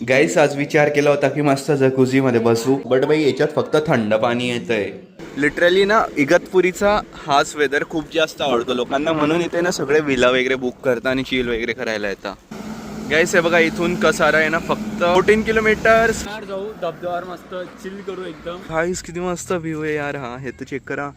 गाईस आज विचार केला होता की मस्त जकुझी मध्ये बसू, बट भाई याच्यात फक्त थंड पाणी येतंय. लिटरली ना इगतपुरीचा हाच वेदर खूप जास्त आवडतो लोकांना, म्हणून इथे ना सगळे विला वगैरे बुक करतात आणि चिल वगैरे करायला येतात. गाईस हे बघा, इथून कसारा आहे ना फक्त 14 किलोमीटर. जाऊ धबधब्यावर मस्त चिल करू एकदम. गाईस किती मस्त व्ह्यू आहे यार, हा हे तर चेक करा.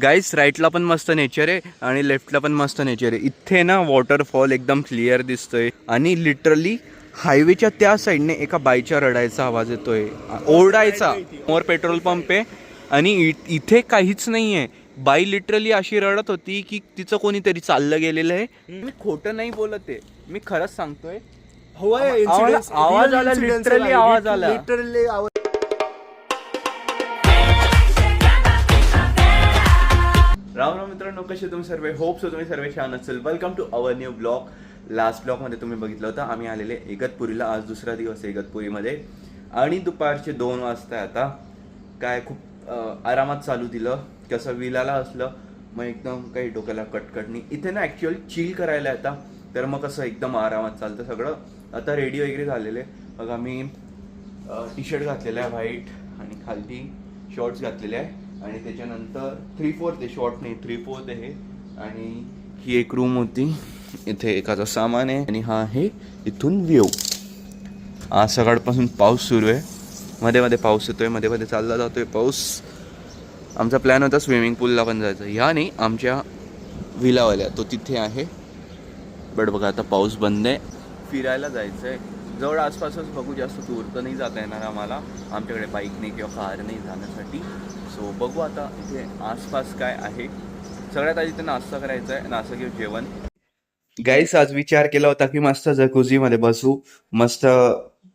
गाईस राईटला पण मस्त नेचर आहे आणि लेफ्टला पण मस्त नेचर आहे. इथे ना वॉटरफॉल एकदम क्लिअर दिसतोय आणि लिटरली हायवेच्या त्या साईडने एका बाईच्या रडायचा आवाज येतोय, ओरडायचा. मोर पेट्रोल पंप आहे आणि इथे काहीच नाहीये. बाई लिटरली अशी रडत होती की तिचं कोणीतरी चाललं गेलेलं आहे. मी खोटं नाही बोलत आहे, मी खरंच सांगतोय. आवाज आला, लिटरली आवाज आला. राम राम मित्रांनो, कसे तुम्ही सर्व? होप सो तुम्ही सर्व छान असेल. Welcome to our new blog. Last ब्लॉगमध्ये तुम्ही बघितलं होतं आम्ही आलेले इगतपुरीला. आज दुसरा दिवस आहे इगतपुरीमध्ये आणि दुपारचे 2 वाजता. आता काय खूप आरामात चालू दिलं. कसं विलाला असलं मग एकदम काही डोक्याला कटकट. इथे ना ॲक्च्युअल चिल करायला येतात, तर मग कसं एकदम आरामात चालतं सगळं. आता रेडी वगैरे झालेले. मग आम्ही टी शर्ट घातलेला आहे व्हाईट आणि खालती शॉर्ट्स घातलेले आहे आणि त्याच्यानंतर 3/4 शॉर्ट नाही 3/4 आहे. आणि ही एक रूम होती, इथे एकाचं सामान आहे आणि हा आहे इथून व्ह्यू. आज सकाळपासून पाऊस सुरू आहे, मध्ये मध्ये पाऊस येतोय, मध्ये मध्ये चालला जातोय पाऊस. आमचा प्लॅन होता स्विमिंग पूलला पण जायचं, ह्या नाही आमच्या विलावाल्या, तो तिथे आहे. बट बघा आता पाऊस बंद आहे. फिरायला जायचं आहे जवळ आसपासच बघू, जास्त दूर तर नाही जाता येणार आम्हाला, आमच्याकडे बाईक नाही किंवा कार नाही जाण्यासाठी. सो बघू आता इथे आसपास काय आहे. सगळ्यात आधी इथे नाश्ता करायचा आहे, नाश्ता किंवा जेवण. गाईस आज विचार केला होता की मस्त जकुझीमध्ये बसू, मस्त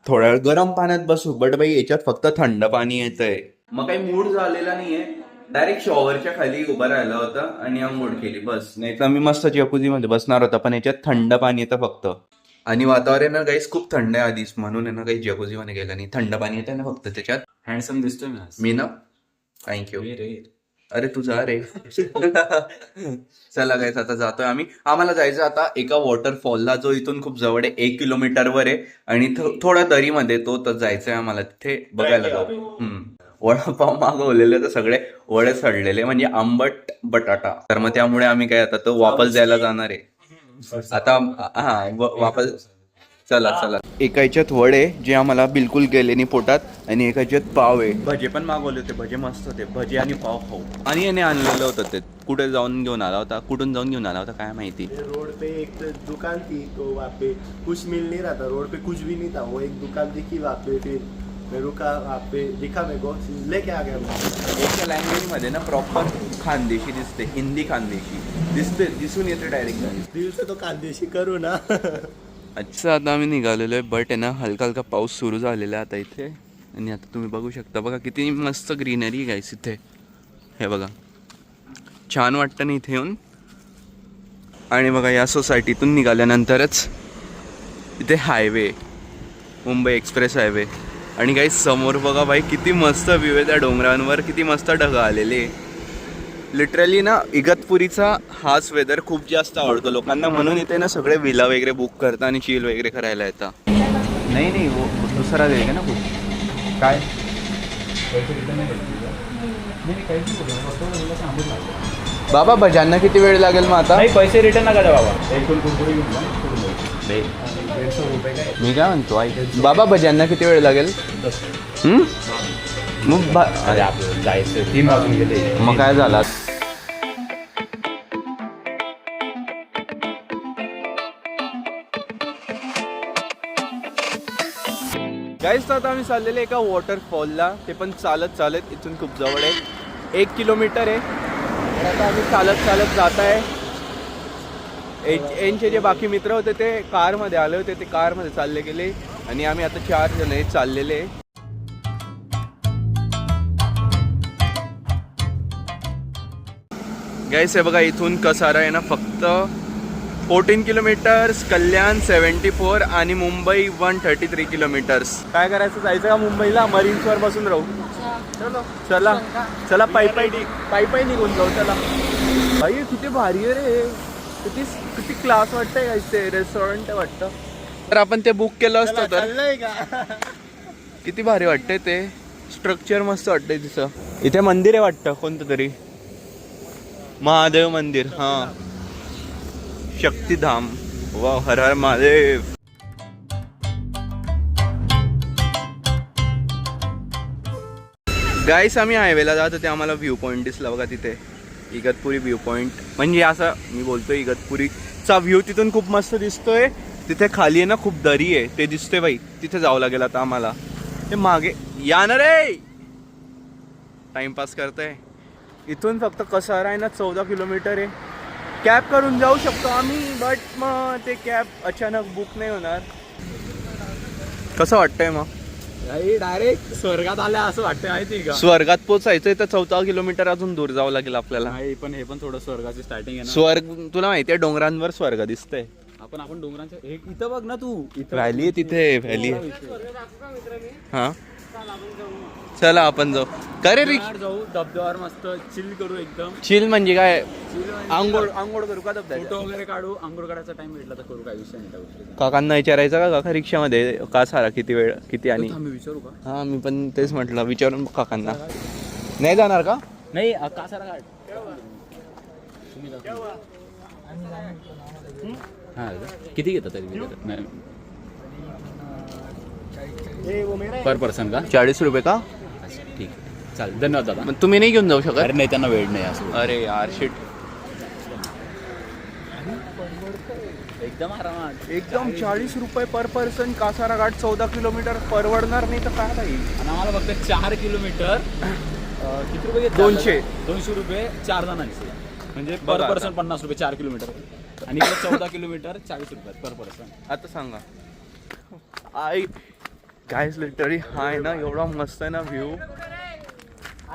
थोड्या वेळ गरम पाण्यात बसू, बट बाई याच्यात फक्त थंड पाणी येतंय. मग काही मूड झालेला नाहीये. डायरेक्ट शॉवरच्या खाली उभा राहिला होता आणि आंघोळ केली बस. नाही तर मी मस्त जकुझीमध्ये बसणार होता, पण याच्यात थंड पाणी येतं फक्त. आणि वातावरण ना गाईस खूप थंड आहे आधीच, म्हणून आहे ना काही जकुझीमध्ये गेलं नाही. थंड पाणी येतं ना फक्त त्याच्यात. हँडसम दिसतोय मी ना, थँक्यू. अरे तू जा रे. चला गाईस आता जातोय आम्ही. आम्हाला जायचं आता एका वॉटरफॉलला, जो इथून खूप जवळ आहे, 1 किलोमीटरवर आहे आणि थोड्या दरीमध्ये तो तर जायचंय आम्हाला. तिथे बघायला जाऊ. वडापाव मागवलेले तर सगळे वडे सडलेले, म्हणजे आंबट बटाटा. तर मग त्यामुळे आम्ही काय आता तो वापस द्यायला जाणार आहे आता. हा वापस. चला चला. एका ह्याच्यात वडे जे आम्हाला बिलकुल गेले नाही पोटात आणि एका ह्याच्यात पाव आहे. भजे पण मागवले होते, भजे मस्त होते. भजे आणि पाव खाऊ. आणि याने आणलेलं होतं ते. कुठे जाऊन घेऊन आला होता, कुठून जाऊन घेऊन आला होता काय माहिती. रोड पे एक दुकान थी, तो वहाँ पे कुछ मिल नहीं रहा था, रोड पे कुछ भी नहीं था. वो एक दुकान दिखी वहाँ पे, फिर मैं रुका वहाँ पे, दिखा मेरे को, लेके आ गया. एका लँग्वेज मध्ये ना प्रॉपर खानदेशी दिसते, हिंदी खानदेशी दिसते, दिसून येते डायरेक्ट. दिल से तो खानदेशी करू ना. अच्छा आता आम्ही निघालेलो आहे, बट आहे ना हलका हलका पाऊस सुरू झालेला आहे आता इथे. आणि आता तुम्ही बघू शकता, बघा किती मस्त ग्रीनरी गाईस इथे. हे बघा छान वाटतं ना इथे येऊन. आणि बघा या सोसायटीतून निघाल्यानंतरच इथे हायवे, मुंबई एक्सप्रेस हायवे. आणि काही समोर बघा बाई किती मस्त व्ह्यू आहे त्या डोंगरांवर, किती मस्त ढगं आलेले. लिटरली ना इगतपुरीचा हाच वेदर खूप जास्त आवडतो लोकांना, म्हणून इथे ना सगळे विला वगैरे बुक करतात आणि चिल वगैरे करायला येतात. नाही नाही वो दुसरा देगा ना खूप काय. बाबा भजांना किती वेळ लागेल मग आता? पैसे रिटर्न नका द्या बाबा. मी काय म्हणतो ऐक, बाबा भजांना किती वेळ लागेल? मग अरे आपलं जायचं 3 वाजून गेले. मग काय झालं? गाईस आता आम्ही चाललेले एका वॉटरफॉलला, ते पण चालत चालत. इथून खूप जवळ आहे, 1 किलोमीटर आहे. तर आता आम्ही चालत चालत जात आहे. यांचे जे बाकी मित्र होते ते कारमध्ये आले होते, ते कारमध्ये चालले गेले आणि आम्ही आता 4 जण चाललेले. गाईस हे बघा, इथून कसारा आहे ना फक्त 14 किलोमीटर्स, कल्याण 74 आणि मुंबई 133 किलोमीटर्स. काय करायचं, जायचं का मुंबईला? मरीन्सवर बसून राहू. चला चला, पायी निघून जाऊ. चला भाई, किती भारी आहे रे, किती क्लास वाटतंय. काय ते रेस्टॉरंट वाटतं. तर आपण ते बुक केलं असतं तर चाललंय का? किती भारी वाटतंय ते स्ट्रक्चर मस्त वाटतंय तिचं. इथे मंदिर आहे वाटतं कोणतं तरी महादेव मंदिर. हा शक्तिधाम. वा हर हर महादेव. गाईस आम्ही हायवेला जातो ते आम्हाला व्ह्यू पॉईंट दिसला बघा तिथे इगतपुरी व्ह्यू पॉईंट. म्हणजे असं मी बोलतोय इगतपुरीचा व्ह्यू तिथून खूप मस्त दिसतोय. तिथे खाली आहे ना खूप दरी आहे ते दिसतोय बाई. तिथे जावं लागेल आता आम्हाला. ते मागे या ना रे टाइमपास करताय. इथून फक्त कसारा आहे ना 14 किलोमीटर आहे. कॅब करून जाऊ शकतो आम्ही बट मग ते कॅब अचानक बुक नाही होणार. कसं वाटतंय मग? डायरेक्ट स्वर्गात आल्या असं वाटतं माहिती का. स्वर्गात पोचायचंय तर 14 किलोमीटर अजून दूर जावं लागेल आपल्याला. नाही पण हे पण थोडं स्वर्गाची स्टार्टिंग आहे ना. स्वर्ग तुला माहितीये डोंगरांवर स्वर्ग दिसतंय. आपण डोंगरांच्या इथं बघ ना तू. इथं व्हॅली आहे तिथे व्हॅली. हा चला आपण जाऊ. काय रे बाहेर जाऊ धबधब्यावर मस्त चिल करू एकदम. चिल म्हणजे काय? चिल आंघोळ आंघोळ करू का धबधब्यात? फोटो वगैरे काढू. आंघोळ काढायचा टाइम भेटला तर करू. काय विषय नाही त्या गोष्टीचा. काकांना विचारायचं का काका रिक्षामध्ये का सारा किती वेळ किती आणि थांब, मी विचारू का? हा मी पण तेच म्हटलं विचारून काकांना. नाही जाणार का? नाही का सारा काढ. हा किती घेतात तरी पर पर्सन का? 40 रुपये का? ठीक आहे चालेल धन्यवाद दादा. मग तुम्ही नाही घेऊन जाऊ शकत? अरे नाही त्यांना वेळ नाही असं. अरे यार शिट. एकदम आरामात. एकदम 40 रुपये पर पर्सन. कासारा घाट 14 किलोमीटर परवडणार नाही तर काय नाही. आणि आम्हाला फक्त 4 किलोमीटर किती रुपये घेतले? 200 रुपये 4 जणांचे. म्हणजे पर बघा पर्सन आता. 50 रुपये 4 किलोमीटर. आणि इकडे 14 किलोमीटर 40 रुपये पर पर्सन. आता सांगा आई गाईस लिटरली हा आहे ना एवढा मस्त आहे ना व्ह्यू.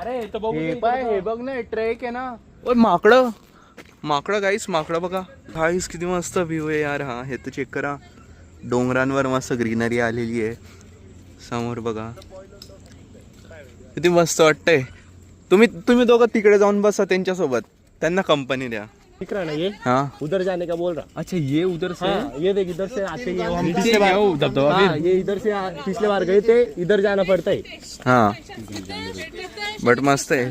अरे इथं बघू हे इथं पाय बघ. हे बघ ना ट्रेक आहे ना. ओय माकडं माकडं गाईस माकडं बघा. गाईस किती मस्त व्ह्यू आहे यार. हा हे तर चेक करा. डोंगरांवर मस्त ग्रीनरी आलेली आहे समोर बघा. किती मस्त वाटतंय. तुम्ही दोघं तिकडे जाऊन बसा त्यांच्यासोबत. त्यांना कंपनी द्या. दिख रहा है ना ये? हाँ उधर जाने का बोल रहा. अच्छा ये उधर से हाँ, ये देख इधर से आते ही हम पिछले बार धबधबा हाँ, ये इधर से पिछले बार गए थे. इधर जाना पड़ता है. हाँ बट मस्त आहे.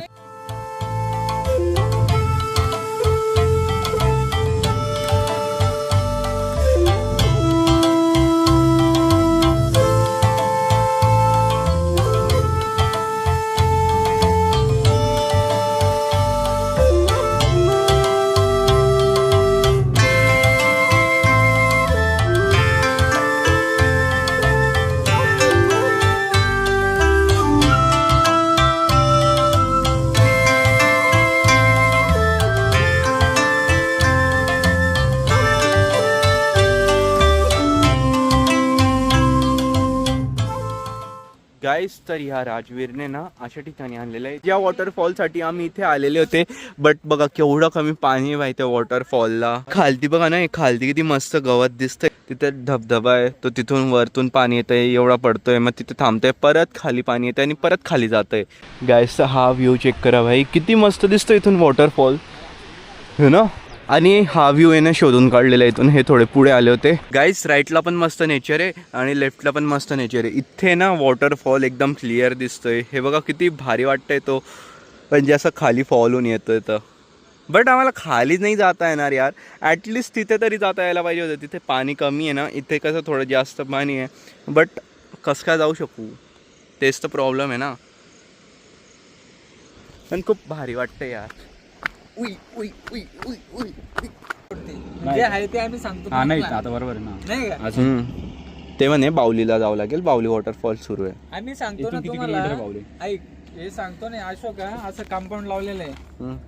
गाईस तर ह्या राजवीरने ना अशा ठिकाणी आणलेलं आहे ज्या वॉटरफॉलसाठी आम्ही इथे आलेले होते. बट बघा केवढं कमी पाणी आहे त्या वॉटरफॉलला. खालती बघा ना खालती किती मस्त गवत दिसतंय. तिथे धबधबा आहे तो तिथून वरतून पाणी येतंय एवढा पडतोय मग तिथे थांबतंय परत खाली पाणी येतंय आणि परत खाली जातंय. गाईस हा व्ह्यू चेक करा भाई किती मस्त दिसतो इथून वॉटरफॉल हो ना. आणि हा व्ह्यू आहे ना शोधून काढलेला आहे इथून. हे थोडे पुढे आले होते गाईस. राईटला पण मस्त नेचर आहे आणि लेफ्टला पण मस्त नेचर आहे. इथे ना वॉटरफॉल एकदम क्लिअर दिसतोय. हे बघा किती भारी वाटतंय तो म्हणजे असं खाली फॉलून येतोय तर. बट आम्हाला खाली नाही जाता येणार यार. ॲटलिस्ट तिथे तरी जाता यायला पाहिजे होतं. तिथे पाणी कमी आहे ना. इथे कसं थोडं जास्त पाणी आहे बट कसं काय जाऊ शकू तेच तर प्रॉब्लेम आहे ना. पण खूप भारी वाटतंय यार. उई उई उई उई उई जे आहे ते आम्ही सांगतो हा नाही तुम्हाला. आता बरोबर आहे ना. नाही का अजून ते म्हणे बावलीला जावं लागेल. बावली वॉटरफॉल सुरू आहे. आम्ही सांगतो इथून ना किती तुम्हाला. किलोमीटर पावले? ऐक हे सांगतो ना अशोक असं कंपाऊंड लावलेलं आहे.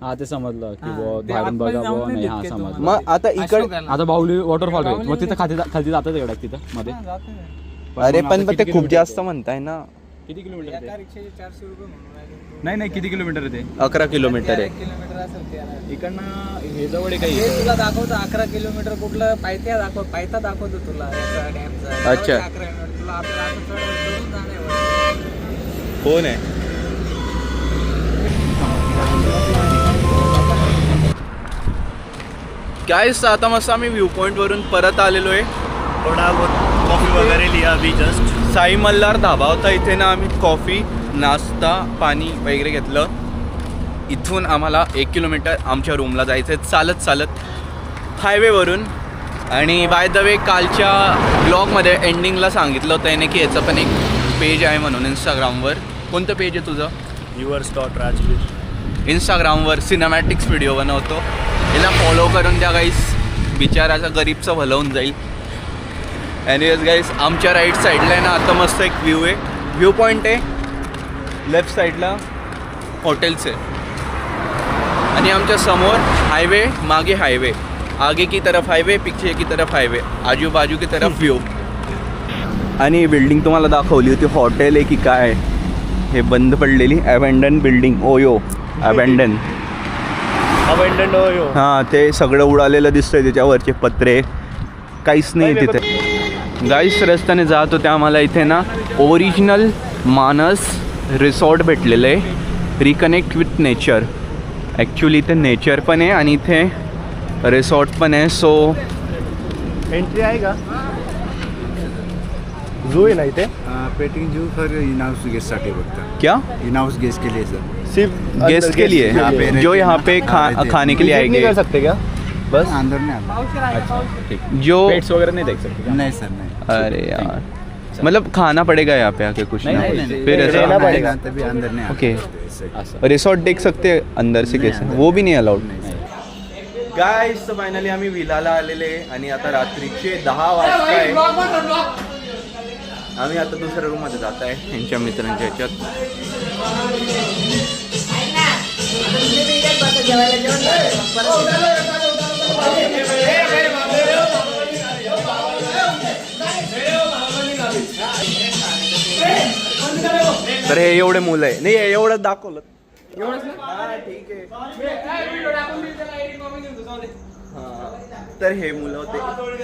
हा ते समजलं की हा, बुवा ते बाहेरून आतमध्ये बघा जाऊन बुवा नाही नाही. देत हा ते समजलं. तुम्हाला. मग आता इकडे अशोकाला. आता बाहुली वॉटरफॉल आहे मग बाहुली तिथं खाली जातात एवढ्या तिथं मध्ये. हा, जातं ना. अरे मग पण आता ते किती खूप किलोमीटर जास्त आहे? म्हणताय ना. किती किलोमीटर आहे एका ते? रिक्षाचे 400 रुपये म्हणून राहिले. नाही किती किलोमीटर आहे ते? 11 किलोमीटर 13 आहे. किलोमीटर असेल 13. इकडनं हे जवळ आहे काही हे तुला दाखवतो 11 किलोमीटर कुठलं पायथा दाखवतो तुला याचा डॅमचा. अच्छा. 11 किलोमीटर तुला आपल्याला आता चढून जाणं आहे. कोण आहे? गाईस आता मस्त आम्ही व्ह्यू पॉइंट वरून परत आलेलो आहे. थोड़ा बहुत कॉफी वगैरह लिया अभी जस्ट. साई मल्हार धाबा होता इथे ना. आम्ही कॉफी नाश्ता पाणी वगैरे घेतलं. इथून आम्हाला 1 किलोमीटर आमच्या रूमला जायचं आहे चालत चालत हायवेवरून. आणि बाय द वे कालच्या ब्लॉगमध्ये एंडिंगला सांगितलं होतं याने की याचं पण एक पेज आहे म्हणून इंस्टाग्रामवर. कोणतं पेज आहे तुझं? Viewers.Rajveer. इंस्टाग्रामवर सिनेमॅटिक्स व्हिडिओ बनवतो. याला फॉलो करून द्या गाईस. बिचाराचं गरीबचं भलं होऊन जाईल. एनिवेज गाईस आमच्या राईट साईडला आहे ना आता मस्त एक व्ह्यू आहे. व्ह्यू पॉईंट आहे. लेफ्ट साईडला हॉटेल्स आहे आणि आमच्या समोर हायवे मागे हायवे. आगे की तरफ हायवे पीछे की तरफ हायवे आजू बाजू की तरफ व्ह्यू. आणि बिल्डिंग तुम्हाला दाखवली होती हॉटेल आहे की काय. हे बंद पडलेली अबॅन्डन बिल्डिंग. ओयो अबॅन्डन. Abandoned Oyo. हां ते सगळं उडालेलं दिसतंय. त्याच्यावरचे पत्रे काहीच नाही तिथे. गाईस रस्त्याने जात होते आम्हाला इथे ना ओरिजिनल मानस रिसॉर्ट भेटलेलं आहे. Reconnect with nature. ॲक्च्युली इथे नेचर पण आहे आणि इथे रिसॉर्ट पण आहे. सो एंट्री आहे का? झू आहे ना इथे. Petting zoo for in house guest साठी फक्त. क्या इन हाउस गेस्ट के लिए सर. सिर्फ गेस्ट के लिए यहाँ पे जो यहाँ पे खाने के लिए नहीं आएंगे. कर सकते क्या? बस अंदर नहीं आता. जो पेट्स वगैरह नहीं देख सकते. नहीं सर नहीं. अरे यार मतलब खाना पड़ेगा यहाँ पे आके कुछ ना. नहीं, फिर रहना ऐसा पड़ेगा. तभी अंदर नहीं आता. ओके. रिसॉर्ट देख सकते हैं अंदर से कैसे. वो भी नहीं अलाउड. गाइस तर फायनली आम्ही विलाला आलेले आणि आता रात्रीचे 10 वाजता आहे. आम्ही आता दुसऱ्या रूममध्ये जात आहे यांच्या मित्रांच्या ह्याच्यात. तर हे एवढे मुलं आहे. नाही एवढंच दाखवलं. हां, ठीक आहे. हां. तर हे मुलं होते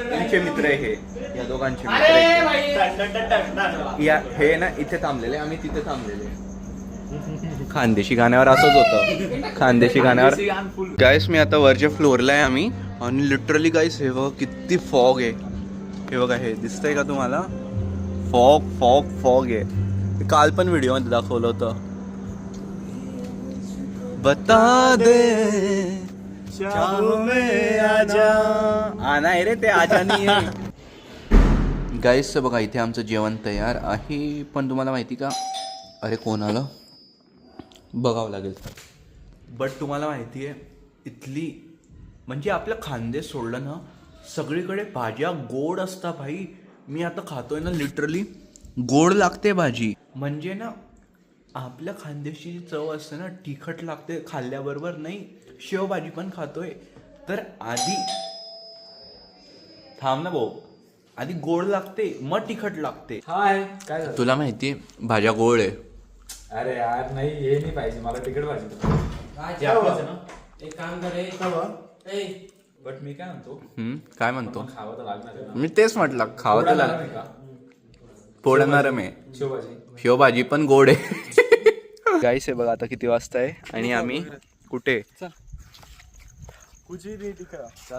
त्यांचे मित्र आहे. हे या दोघांचे मित्र आहे. या हे ना इथे थांबलेले आम्ही तिथे थांबलेले. खानदेशी गाण्यावर असंच होतं. खानदेशी गाण्यावर. गाईस मी आता वरच्या फ्लोअरला आहे आम्ही. आणि लिटरली गाईस हे बघा किती फॉग आहे. हे बघा हे दिसतंय का तुम्हाला. फॉग फॉग फॉग आहे. काल पण व्हिडिओमध्ये दाखवलं होतं. बता दे चाहूं मैं आजा. आना आहे रे ते आजा नाही आहे. गाईस बघा इथे आमचं जेवण तयार आहे. पण तुम्हाला माहिती का. अरे कोण आलं बघावं लागेल. बट तुम्हाला माहिती आहे इथली म्हणजे आपलं खानदेश सोडलं ना सगळीकडे भाज्या गोड असता भाई. मी आता खातोय ना लिटरली गोड लागते भाजी. म्हणजे ना आपल्या खानदेशी चव असते ना तिखट लागते खाल्ल्याबरोबर. नाही शेवभाजी पण खातोय तर आधी थांब ना भाऊ. आधी गोड लागते मग तिखट लागते. हाय काय झालं? तुला माहिती भाज्या गोड आहे. अरे यार नाही हे नाही पाहिजे मला तिकट पाहिजे. एक काम करे बट मी काय म्हणतो काय म्हणतो. खावं तर लागणार आहे ना. मी तेच म्हटलं खावं तर पोळा लागलं. नरम आहे का? पोळा नरम आहे. शेवभाजी शेवभाजी पण गोड आहे. गाईस आहे बघा आता किती वाजता आहे आणि आम्ही कुठे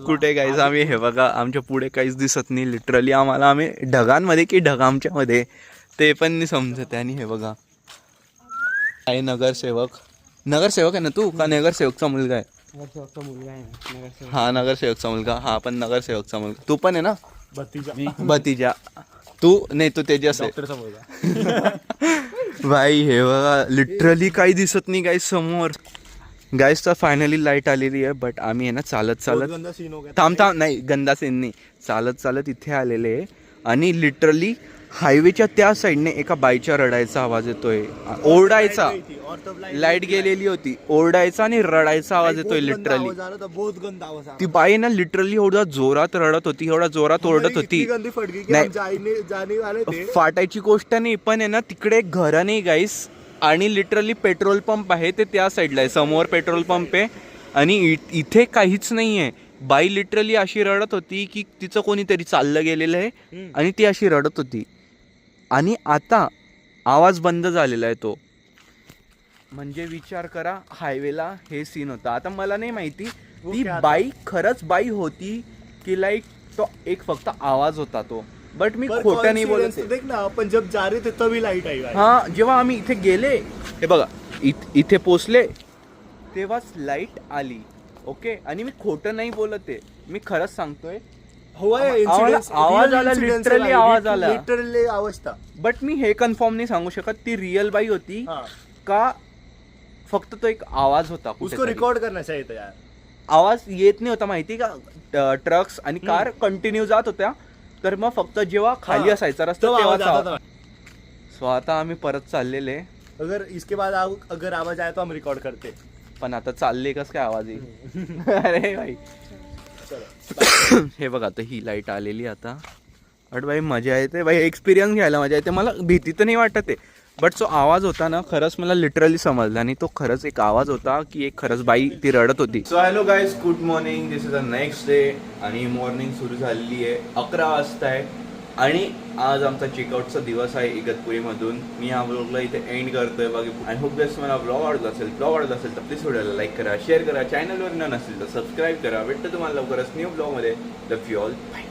कुठे गाईस आम्ही हे बघा आमच्या पुढे काहीच दिसत नाही लिटरली. आम्हाला आम्ही ढगांमध्ये की ढग आमच्यामध्ये ते पण नाही समजत. आणि हे बघा आहे नगरसेवक. नगरसेवक आहे ना तू का नगरसेवकचा मुलगा आहे. हा नगरसेवकचा मुलगा. हा पण नगरसेवकचा मुलगा. तू पण आहे ना भतीजा. तू नाही तू तेजस आहे. भाई हे बघा लिटरली काही दिसत नाही गाईस समोर. गाईस तर फायनली लाईट आलेली आहे. बट आम्ही आहे ना चालत चालत थांब नाही गंदा सीन नाही. चालत चालत इथे आलेले आहे आणि लिटरली हायवेच्या त्या साईडने एका बाईच्या रडायचा आवाज येतोय. ओरडायचा. लाईट गेलेली होती. ओरडायचा आणि रडायचा आवाज येतोय लिटरली. ती बाई ना लिटरली एवढा जोरात रडत होती एवढा जोरात ओरडत होती. नाही फाटायची गोष्ट नाही पण आहे ना तिकडे घर नाही गाईस. आणि लिटरली पेट्रोल पंप आहे ते त्या साईडला आहे. समोर पेट्रोल पंप आहे आणि इथे काहीच नाही आहे. बाई लिटरली अशी रडत होती की तिचं कोणीतरी चाललं गेलेलं आहे आणि ती अशी रडत होती. आणि आता आवाज बंद झालेला आहे तो. म्हणजे विचार करा हायवेला हे सीन होता. आता मला नाही माहिती ती बाई खरंच बाई होती की लाईक तो एक फक्त आवाज होता तो. बट मी पर खोटं नाही बोलत coincidence आहे. देख ना अपन जब जा रहे थे तभी लाइट आई भाई. हा जेव्हा आम्ही इथे गेले हे बघा इथे पोचले तेव्हाच लाईट आली. ओके आणि मी खोटं नाही बोलत आहे, मी खरंच सांगतोय. हुआ है आवाज incidents, आवाज real आला, incidents literally है भाई, आवाज आला. literally आवाज था. बट मी हे कन्फर्म नाही सांगू शकत ती रिअल बाई होती हाँ. का फक्त तो एक आवाज होता उसको कुठेतरी. रिकॉर्ड करना चाहिए था यार. आवाज येत नाही होता माहिती का, ट्रक्स आणि कार कंटिन्यू जात होत्या, तर मग फक्त जेव्हा खाली हा. असायचा रस्ता तब आवाज आता तेव्हा. था. सो आता आम्ही परत चाललेले, अगर इसके बाद अगर आवाज आया तो हम रिकॉर्ड करते. पण आता चालले कस काय आवाज येईल. अरे भाई हे बघ आता ही लाईट आलेली आता. बट भाई मजा येते भाई, एक्सपिरियन्स घ्यायला मजा येते. मला भीती तर नाही वाटत आहे, बट जो आवाज होता ना खरंच मला लिटरली समजला आणि तो खरंच एक आवाज होता की एक खरंच बाई ती रडत होती. So hello guys, good morning. This is the next day आणि मॉर्निंग सुरू झालेली आहे. 11 वाजता आहे आणि आज आमचा चेकआउटचा दिवस आहे इगतपुरीमधून. मी या ब्लॉगला इथे एंड करतोय बाकी. आणि होप जस्ट मला ब्लॉग आवडला असेल तर प्लीज व्हिडिओला लाईक करा, शेअर करा, चॅनलवर न नसेल तर सबस्क्राईब करा. भेटतं तुम्हाला लवकरच न्यू ब्लॉगमध्ये. Love you all, bye.